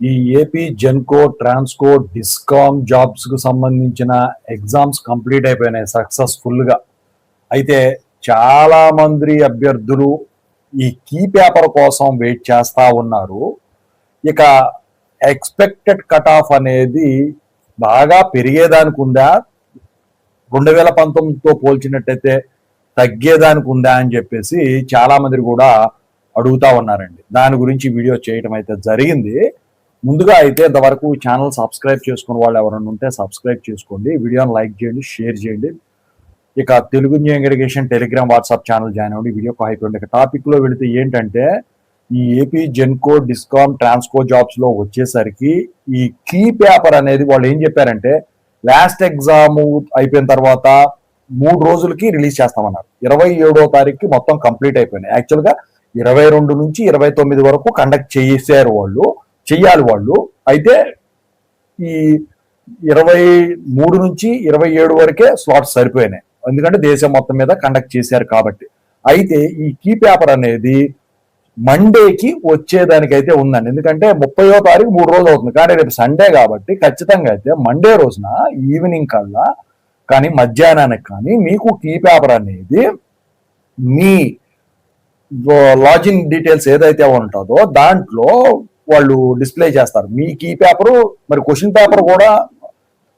ఈ AP Genco Transco discom jobs కు సంబంధించిన ఎగ్జామ్స్ కంప్లీట్ అయిపోయినాయి సక్సెస్ఫుల్ గా. అయితే చాలా మంది అభ్యర్థులు ఈ కీ పేపర్ కోసం వెయిట్ చేస్తా ఉన్నారు. ఇక ఎక్స్పెక్టెడ్ కట్ ఆఫ్ అనేది బాగా పెరిగేదానికి ఉందా, 2019తో పోల్చినట్టయితే తగ్గేదానికి ఉందా అని చెప్పేసి చాలా మంది కూడా అడుగుతా ఉన్నారండి. దాని గురించి వీడియో చేయడం అయితే జరిగింది. ముందుగా అయితే ఇంతవరకు ఛానల్ సబ్స్క్రైబ్ చేసుకున్న వాళ్ళు ఎవరైనా ఉంటే సబ్స్క్రైబ్ చేసుకోండి, వీడియోని లైక్ చేయండి, షేర్ చేయండి. ఇక Telugu engineering education Telegram WhatsApp channel join అవ్వండి. వీడియోకి అయిపోయింది. ఇక టాపిక్ లో వెళితే ఏంటంటే ఈ AP Genco discom Transco jobs లో వచ్చేసరికి ఈ కీ పేపర్ అనేది వాళ్ళు ఏం చెప్పారంటే లాస్ట్ ఎగ్జామ్ అయిపోయిన తర్వాత 3 రోజులకి రిలీజ్ చేస్తామన్నారు. 27వ తారీఖుకి మొత్తం కంప్లీట్ అయిపోయినాయి. యాక్చువల్ గా 22 నుంచి 29 వరకు కండక్ట్ చేశారు చెయ్యాలి వాళ్ళు. అయితే ఈ 23 నుంచి 27 వరకే స్లాట్స్ సరిపోయినాయి, ఎందుకంటే దేశం మొత్తం మీద కండక్ట్ చేశారు కాబట్టి. అయితే ఈ కీ పేపర్ అనేది మండేకి వచ్చేదానికైతే ఉందండి, ఎందుకంటే 30వ తారీఖు 3 రోజులు అవుతుంది, కానీ రేపు సండే కాబట్టి ఖచ్చితంగా అయితే మండే రోజున ఈవినింగ్ కల్లా కానీ మధ్యాహ్నానికి కానీ మీకు కీ పేపర్ అనేది మీ లాగిన్ డీటెయిల్స్ ఏదైతే ఉంటుందో దాంట్లో వాళ్ళు డిస్ప్లే చేస్తారు. మీ కీ పేపరు మరి క్వశ్చన్ పేపర్ కూడా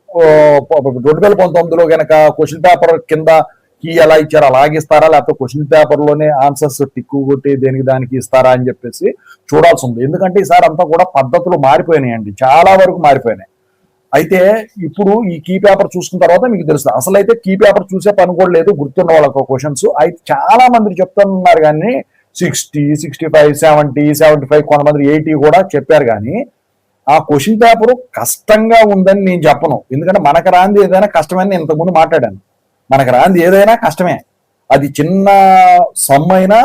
2019లో కనుక క్వశ్చన్ పేపర్ కింద కీ ఎలా ఇచ్చారో అలాగే ఇస్తారా, లేకపోతే క్వశ్చన్ పేపర్ లోనే ఆన్సర్స్ టిక్కు కొట్టి దేనికి దానికి ఇస్తారా అని చెప్పేసి చూడాల్సి ఉంది. ఎందుకంటే ఈసారి అంతా కూడా పద్ధతులు మారిపోయినాయండి, చాలా వరకు మారిపోయినాయి. అయితే ఇప్పుడు ఈ కీ పేపర్ చూసుకున్న తర్వాత మీకు తెలుస్తుంది. అసలు అయితే కీ పేపర్ చూసే పని కూడా లేదు గుర్తున్న వాళ్ళకు క్వశ్చన్స్. అయితే చాలా మంది చెప్తున్నారు కానీ 60, 65, 70, 75, కొంతమంది 80 కూడా చెప్పారు. కానీ ఆ క్వశ్చన్ పేపర్ కష్టంగా ఉందని నేను చెప్పను, ఎందుకంటే మనకు రాంది ఏదైనా కష్టమని నేను ఇంతకుముందు మాట్లాడాను. మనకు రాంది ఏదైనా కష్టమే, అది చిన్న సమ్ అయినా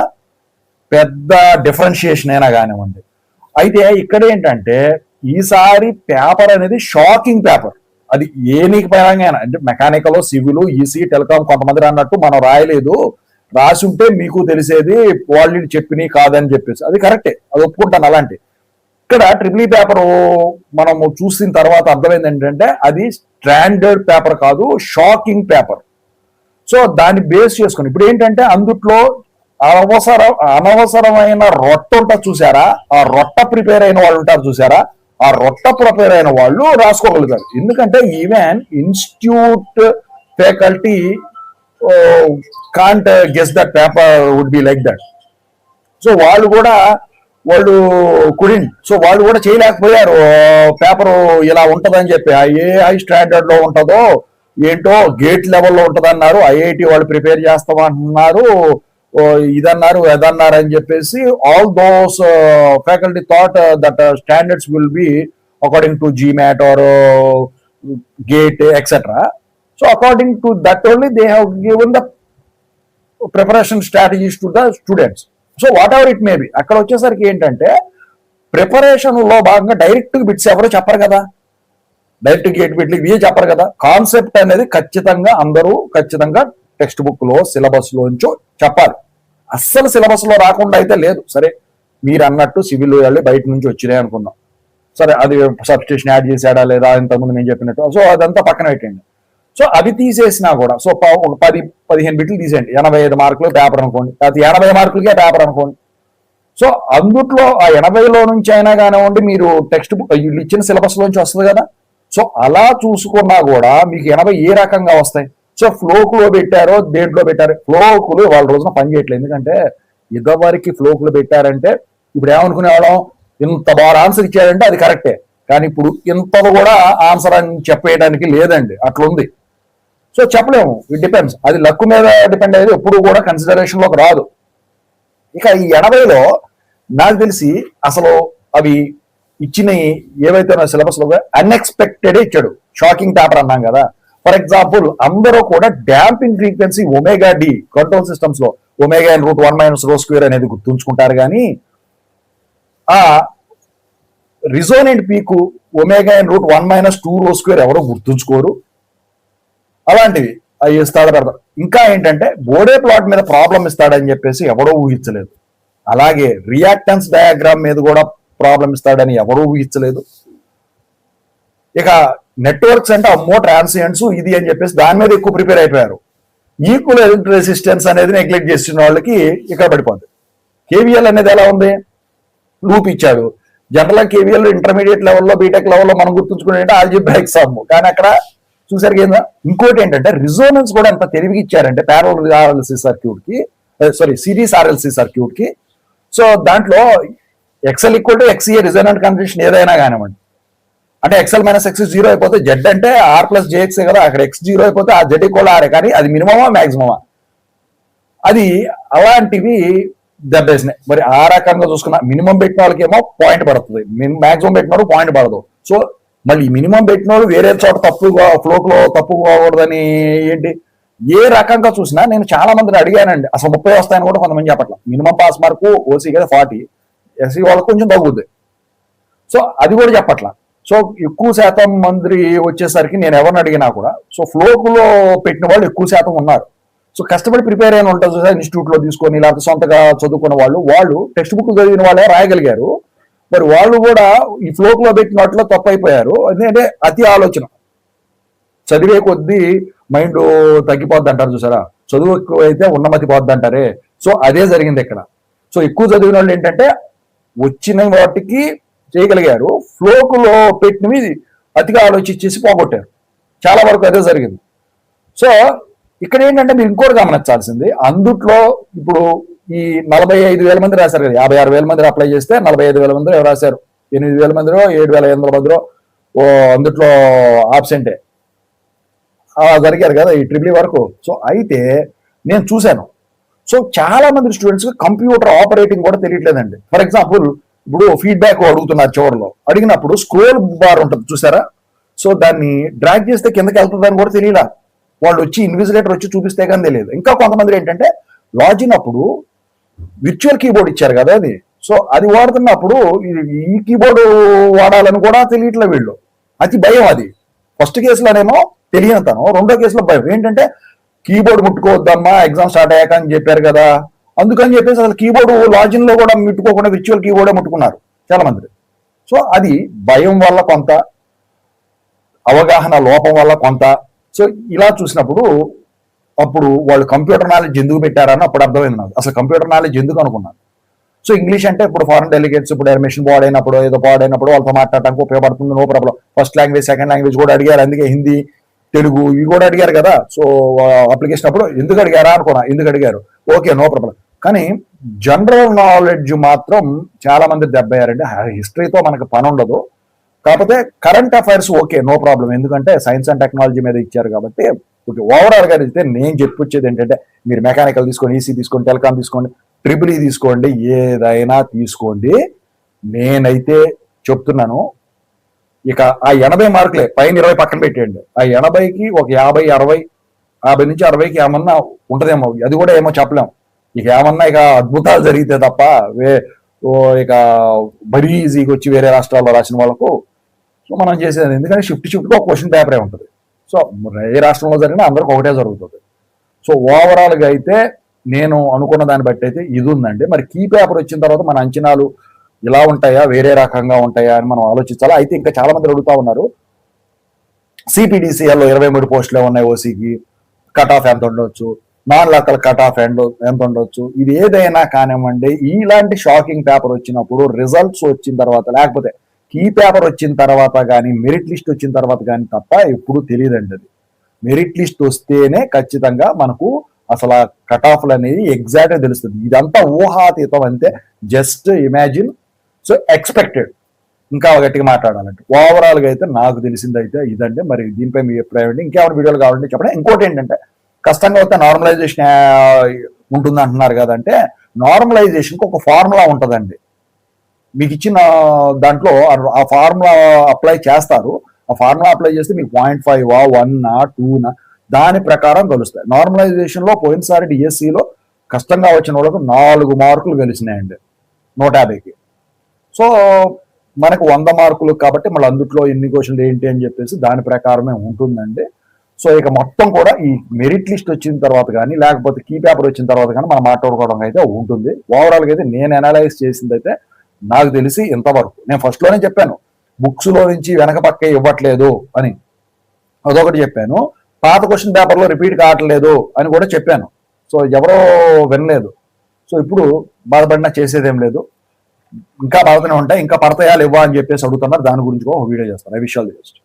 పెద్ద డిఫరెన్షియేషన్ అయినా కానివ్వండి. అయితే ఇక్కడ ఏంటంటే ఈసారి పేపర్ అనేది షాకింగ్ పేపర్. అది ఏనికి పరంగా అంటే మెకానికల్, సివిల్, ఈసీ, టెలికాం కొంతమంది అన్నట్టు మనం రాయలేదు, రాసి ఉంటే మీకు తెలిసేది వాళ్ళు చెప్పినవి కాదని చెప్పేసి అది కరెక్టే, అది ఒప్పుకుంటాను. అలాంటి ఇక్కడ ట్రిపుల్ ఈ పేపర్ మనము చూసిన తర్వాత అర్థమైంది ఏంటంటే అది స్టాండర్డ్ పేపర్ కాదు, షాకింగ్ పేపర్. సో దాన్ని బేస్ చేసుకుని ఇప్పుడు ఏంటంటే అందుట్లో అనవసరమైన రొట్ట ఉంటుంది చూసారా, ఆ రొట్ట ప్రిపేర్ అయిన వాళ్ళు ఉంటారు చూసారా, ఆ రొట్ట ప్రిపేర్ అయిన వాళ్ళు రాసుకోగలుగుతారు. ఎందుకంటే even institute faculty can't guess that paper would be like that. So వాళ్ళు కుడింట్, సో వాళ్ళు కూడా చేయలేకపోయారు పేపర్ ఇలా ఉంటదని చెప్పి. ఏ హై స్టాండర్డ్ లో ఉంటుందో ఏంటో గేట్ లెవెల్లో ఉంటదన్నారు, ఐఐటి వాళ్ళు ప్రిపేర్ చేస్తామంటున్నారు, ఇదన్నారు అదన్నారు అని చెప్పేసి all those faculty thought that standards will be according to GMAT or GATE etcetera. So according to that only they have given the preparation strategies to the students. So whatever it may be, అక్కడ వచ్చేసరికి ఏంటంటే preparation లో భాగంగా direct bits ఎవరు చెప్పరు కదా, direct gate బిట్లు ఇవే చెప్పరు కదా. కాన్సెప్ట్ అనేది ఖచ్చితంగా అందరూ టెక్స్ట్ బుక్ లో సిలబస్ లోంచో చెప్పాలి. అస్సలు సిలబస్ లో రాకుండా అయితే లేదు. సరే మీరు అన్నట్టు సివిల్ వెళ్ళి బయట నుంచి వచ్చినాయి అనుకుందాం, సరే అది సబ్స్టేషన్ యాడ్ చేసాడా లేదా ఇంతకుముందు నేను చెప్పినట్టు, సో అదంతా పక్కన పెట్టండి. సో అవి తీసేసినా కూడా సో ఒక 10-15 బిట్లు తీసేయండి, 85 మార్కులు పేపర్ అనుకోండి, అది 80 మార్కులకే పేపర్ అనుకోండి. సో అందుట్లో ఆ 80లో నుంచి అయినా కానివ్వండి మీరు టెక్స్ట్ బుక్ ఇచ్చిన సిలబస్ లోంచి వస్తుంది కదా. సో అలా చూసుకున్నా కూడా మీకు 80 ఏ రకంగా వస్తాయి. సో ఫ్లోకులో పెట్టారో దేంట్లో పెట్టారు, ఫ్లోకులు వాళ్ళ రోజున పని చేయట్లేదు. ఎందుకంటే ఇదివరకు ఫ్లోకులు పెట్టారంటే ఇప్పుడు ఏమనుకునేవాళ్ళం, ఇంత బాగా ఆన్సర్ ఇచ్చారంటే అది కరెక్టే, కానీ ఇప్పుడు ఇంతలో కూడా ఆన్సర్ అని చెప్పేయడానికి లేదండి, అట్లుంది. సో చెప్పలేము, ఇట్ డిపెండ్స్, అది లక్ మీద డిపెండ్ అయ్యేది, ఎప్పుడు కూడా కన్సిడరేషన్ లోకి రాదు. ఇక ఈ 80లో నాకు తెలిసి అసలు అవి ఇచ్చిన ఏవైతే సిలబస్ లో అన్ఎక్స్పెక్టెడ్ ఇచ్చాడు, షాకింగ్ పేపర్ అన్నాం కదా. ఫర్ ఎగ్జాంపుల్ అందరూ కూడా damping frequency omega d control systems లో ω(1 - అనేది గుర్తుంచుకుంటారు, కానీ ఆ రిజోనెంట్ పీకు ω(1 - 2) ఎవరో గుర్తుంచుకోరు. అలాంటివి అవి ఇస్తాడు పెడతారు. ఇంకా ఏంటంటే బోడే ప్లాట్ మీద ప్రాబ్లం ఇస్తాడని చెప్పేసి ఎవడో ఊహించలేదు. అలాగే రియాక్టెన్స్ డయాగ్రామ్ మీద కూడా ప్రాబ్లం ఇస్తాడని ఎవరూ ఊహించలేదు. ఇక నెట్వర్క్స్ అంటే అమ్మో ట్రాన్సియెంట్స్ ఇది అని చెప్పేసి దాని మీద ఎక్కువ ప్రిపేర్ అయిపోయారు. ఈక్వల్ రెసిస్టెన్స్ అనేది నెగ్లెక్ట్ చేసిన వాళ్ళకి ఇక్కడ పడిపోద్ది. కేవీఎల్ అనేది ఎలా ఉంది, లూప్ ఇచ్చాడు. జనరల్ కేవీఎల్ ఇంటర్మీడియట్ లెవెల్లో బీటెక్ లెవెల్లో మనం గుర్తుంచుకునే ఆల్జీబ్రాయిక్ సమ్, కానీ అక్కడ చూసారు కదా. ఇంకోటి ఏంటంటే రిజోనెన్స్ కూడా ఎంత తెలివిగా ఇచ్చారంటే ప్యారలల్ ఆర్ఎల్సి సర్క్యూట్ కి, సారీ సిరీస్ ఆర్ఎల్సి సర్క్యూట్ కి. సో దాంట్లో XL equal to XC resonant condition ఏదైనా కానివ్వండి, అంటే ఎక్స్ఎల్ మైనస్ ఎక్స్ 0 అయిపోతే జెడ్ అంటే ఆర్ ప్లస్ జేఎక్సే కదా, అక్కడ ఎక్స్ 0 అయిపోతే ఆ జెడ్ ఈక్వల్ ఆరే, కానీ అది మినిమమా మ్యాక్సిమమా, అది అలాంటివి దెబ్బేసినాయి. మరి ఆ రకంగా చూసుకున్న మినిమం పెట్టిన వాళ్ళకి ఏమో పాయింట్ పడుతుంది, మ్యాక్సిమం పెట్టిన వాళ్ళు పాయింట్ పడదు. సో మళ్ళీ మినిమం పెట్టిన వాళ్ళు వేరే చోట తప్పుగా ఫ్లోక్లో తప్పు పోకూడదని ఏంటి, ఏ రకంగా చూసినా నేను చాలా మందిని అడిగానండి. అసలు 30 వస్తాయని కూడా కొంతమంది చెప్పట్ల. మినిమం పాస్ మార్కు ఓసీ కదా 40, ఎస్సీ వాళ్ళకి కొంచెం తగ్గుద్ది. సో అది కూడా చెప్పట్ల. సో ఎక్కువ శాతం మంది వచ్చేసరికి నేను ఎవరిని అడిగినా కూడా సో ఫ్లోక్లో పెట్టిన వాళ్ళు ఎక్కువ శాతం ఉన్నారు. సో కష్టపడి ప్రిపేర్ అయిన ఉంటుంది సార్, ఇన్స్టిట్యూట్లో తీసుకొని లేకపోతే సొంతగా చదువుకున్న వాళ్ళు టెక్స్ట్ బుక్ చదివిన వాళ్ళే రాయగలిగారు. మరి వాళ్ళు కూడా ఈ ఫ్లోక్లో పెట్టిన వాటిలో తప్పు అయిపోయారు. ఎందుకంటే అతి ఆలోచన, చదివే కొద్దీ మైండ్ తగ్గిపోద్ది అంటారు చూసారా, చదువు ఎక్కువ అయితే ఉన్నమతి పోద్ది అంటారే. సో అదే జరిగింది ఇక్కడ. సో ఎక్కువ చదివిన వాళ్ళు ఏంటంటే వచ్చిన వాటికి చేయగలిగారు, ఫ్లోకులో పెట్టినవి అతిగా ఆలోచించేసి పోగొట్టారు. చాలా వరకు అదే జరిగింది. సో ఇక్కడ ఏంటంటే మీరు ఇంకోటి గమనించాల్సింది, అందుట్లో ఇప్పుడు ఈ 45,000 మంది రాశారు కదా, 56,000 మంది అప్లై చేస్తే 45,000 మంది రాశారు, 8,000 మందిలో 7,800 మందిలో అందుట్లో ఆబ్సెంటే జరిగారు కదా ఈ ట్రిపుల్ వరకు. సో అయితే నేను చూశాను, సో చాలా మంది స్టూడెంట్స్ కంప్యూటర్ ఆపరేటింగ్ కూడా తెలియట్లేదండి. ఫర్ ఎగ్జాంపుల్ ఇప్పుడు ఫీడ్బ్యాక్ అడుగుతున్నారు, చివరిలో అడిగినప్పుడు స్క్రోల్ బార్ ఉంటుంది చూసారా, సో దాన్ని డ్రాగ్ చేస్తే కిందకి వెళ్తుందని కూడా తెలియలా. వాళ్ళు వచ్చి ఇన్విజిలేటర్ వచ్చి చూపిస్తే కానీ తెలియదు. ఇంకా కొంతమంది ఏంటంటే లాగిన్ అప్పుడు విర్చువల్ కీబోర్డ్ ఇచ్చారు కదా అది, సో అది వాడుతున్నప్పుడు ఈ కీబోర్డు వాడాలని కూడా తెలియట్లేదు వీళ్ళు. అతి భయం అది. ఫస్ట్ కేసులోనేమో తెలియనితనం, రెండో కేసులో భయం ఏంటంటే కీబోర్డ్ ముట్టుకోవద్దమ్మా ఎగ్జామ్ స్టార్ట్ అయ్యాక అని చెప్పారు కదా, అందుకని చెప్పేసి అసలు కీబోర్డు లాగిన్ లో కూడా ముట్టుకోకుండా విర్చువల్ కీబోర్డే ముట్టుకున్నారు చాలా మంది. సో అది భయం వల్ల కొంత, అవగాహన లోపం వల్ల కొంత. సో ఇలా చూసినప్పుడు అప్పుడు వాళ్ళు కంప్యూటర్ నాలెడ్జ్ ఎందుకు పెట్టారని అప్పుడు అర్థమైంది నాకు. అసలు కంప్యూటర్ నాలెడ్జ్ ఎందుకు అనుకున్నాను. సో ఇంగ్లీష్ అంటే ఇప్పుడు ఫారెన్ డెలిగేట్స్ ఇప్పుడు మిషన్ పాడైనప్పుడు ఏదో పాడైనప్పుడు వాళ్ళతో మాట్లాడటానికి ఉపయోగపడుతుంది, no problem. First language second language కూడా అడిగారు, అందుకే హిందీ తెలుగు ఇవి కూడా అడిగారు కదా. సో అప్లికేషన్ అప్పుడు ఎందుకు అడిగారా అనుకున్నా, ఎందుకు అడిగారు, ఓకే నో ప్రాబ్లం. కానీ జనరల్ నాలెడ్జ్ మాత్రం చాలా మంది దెబ్బయ్యారండి. హిస్టరీతో మనకు పని ఉండదు, కాకపోతే current affairs okay no problem, ఎందుకంటే సైన్స్ అండ్ టెక్నాలజీ మీద ఇచ్చారు కాబట్టి ఓకే. ఓవరాల్ గా అయితే నేను చెప్పొచ్చేది ఏంటంటే మీరు మెకానికల్ తీసుకోండి, ఈసీ తీసుకోండి, టెలికాం తీసుకోండి, ట్రిపుల్ ఈ తీసుకోండి, ఏదైనా తీసుకోండి, నేనైతే చెప్తున్నాను. ఇక ఆ 80 మార్కులే పైన 20 పక్కన పెట్టేయండి, ఆ 80కి ఒక 50, 60, 50 నుంచి 60కి ఏమన్నా ఉంటదేమో, అది కూడా ఏమో చెప్పలేం. ఇక ఏమన్నా ఇక అద్భుతాలు జరిగితే తప్ప ఇక మరీ ఈజీగా వచ్చి వేరే రాష్ట్రాల్లో రాసిన వాళ్ళకు సో మనం చేసేది, ఎందుకంటే షిఫ్ట్గా ఒక క్వశ్చన్ పేపరే ఉంటుంది. సో ఏ రాష్ట్రంలో జరిగినా అందరికి ఒకటే జరుగుతుంది. సో ఓవరాల్గా అయితే నేను అనుకున్న దాన్ని బట్టి అయితే ఇది ఉందండి. మరి కీ పేపర్ వచ్చిన తర్వాత మన అంచనాలు ఇలా ఉంటాయా వేరే రకంగా ఉంటాయా అని మనం ఆలోచించాలి. అయితే ఇంకా చాలా మంది అడుగుతా ఉన్నారు, సిపిడిసిఎల్లో 23 పోస్టులే ఉన్నాయి, ఓసీకి కట్ ఆఫ్ ఎంత ఉండొచ్చు, నాన్ లోకల్ కట్ ఆఫ్ ఎంత ఉండొచ్చు, ఇది ఏదైనా కానివ్వండి. ఇలాంటి షాకింగ్ పేపర్ వచ్చినప్పుడు రిజల్ట్స్ వచ్చిన తర్వాత లేకపోతే కీ పేపర్ వచ్చిన తర్వాత కానీ మెరిట్ లిస్ట్ వచ్చిన తర్వాత కానీ తప్ప ఎప్పుడు తెలియదండి. అది మెరిట్ లిస్ట్ వస్తేనే ఖచ్చితంగా మనకు అసలు ఆ కట్ ఆఫ్లు అనేది ఎగ్జాక్ట్గా తెలుస్తుంది. ఇదంతా ఊహాతీతం, అంతే, జస్ట్ ఇమాజిన్. సో ఎక్స్పెక్టెడ్, ఇంకా గట్టిగా మాట్లాడాలంటే ఓవరాల్గా అయితే నాకు తెలిసింది అయితే ఇదంటే. మరి దీనిపై మీ అభిప్రాయం ఏంటి, ఇంకేమైనా వీడియోలు కావాలంటే చెప్పండి. ఇంకోటి ఏంటంటే కష్టంగా అయితే నార్మలైజేషన్ ఉంటుంది అంటున్నారు కదంటే, నార్మలైజేషన్కి ఒక ఫార్ములా ఉంటుందండి. మీకు ఇచ్చిన దాంట్లో ఆ ఫార్ములా అప్లై చేస్తారు. ఆ ఫార్ములా అప్లై చేస్తే మీకు 0.5, 1, 2 దాని ప్రకారం కలుస్తాయి. నార్మలైజేషన్లో పోయినసారి డిఎస్సిలో కష్టంగా వచ్చిన వాళ్ళకు 4 మార్కులు కలిసినాయండి 150కి. సో మనకు 100 మార్కులు కాబట్టి మళ్ళీ అందుట్లో ఎన్ని క్వశ్చన్లు ఏంటి అని చెప్పేసి దాని ప్రకారమే ఉంటుందండి. సో ఇక మొత్తం కూడా ఈ మెరిట్ లిస్ట్ వచ్చిన తర్వాత కానీ లేకపోతే కీ పేపర్ వచ్చిన తర్వాత కానీ మనం మాట్లాడుకోవడం అయితే ఉంటుంది. ఓవరాల్గా అయితే నేను అనలైజ్ చేసింది అయితే నాకు తెలిసి ఇంతవరకు నేను ఫస్ట్ లోనే చెప్పాను, బుక్స్ లో నుంచి వెనక పక్కే ఇవ్వట్లేదు అని, అదొకటి చెప్పాను. పాత క్వశ్చన్ పేపర్లో రిపీట్ కావట్లేదు అని కూడా చెప్పాను. సో ఎవరో వినలేదు. సో ఇప్పుడు బాధపడినా చేసేదేం లేదు, ఇంకా బాధనే ఉంటాయి, ఇంకా పడతాయా లేవా అని చెప్పేసి అడుగుతున్నారు. దాని గురించి కూడా ఒక వీడియో చేస్తాను. I wish all the best.